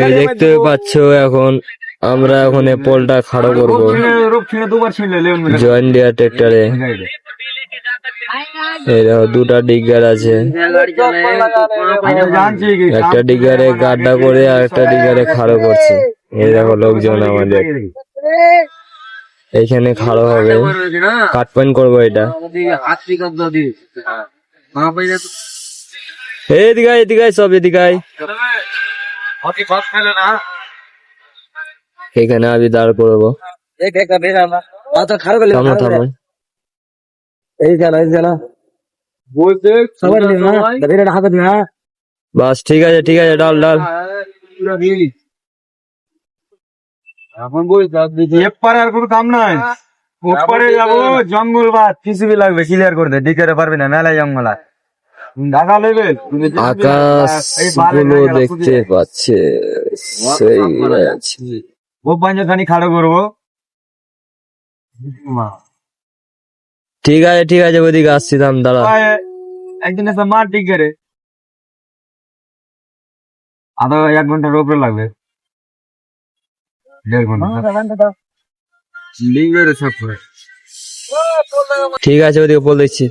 এই দেখতে পাচ্ছ এখন আমরা এখন এই পোলটা খাড়ো করবো জয়েন ডিয়ার ট্রেক্টরে। এই দেখো দুটা ডিগার আছে, একটা ডিগারে গাড্ডা করে আর একটা ডিগারে খাড়ো করছে। এই দেখো লোকজন আমাদের এইখানে খাড়ো হবে, কাট পয়েন্ট করবো এটা। এদিকে এদিকে সব এদিকে এখানে আমি দাঁড় করবো। থামো থামো, বাস ঠিক আছে ঠিক আছে, ডাল ডাল। আর কোনো কাম নাই, ওপারে যাবো জঙ্গল বাদ পিসিবি লাগবে ক্লিয়ার করতে, দিকে পারবি না মেলায় জঙ্গল আছে। ঢাকা নেবে আকাশ গুলো দেখতে পাচ্ছে, সেই আছে। ও পাঞ্জাখানি খাড়ো করবো। ঠিক আছে ঠিক আছে, ওইদিকে আসছি, থাম দাঁড়া। একদিন এসে মার ঠিক করে আধা 1 ঘন্টার উপরে লাগবে, 1.5 ঘন্টা। ঠিক আছে ওইদিকে বল দেখছি।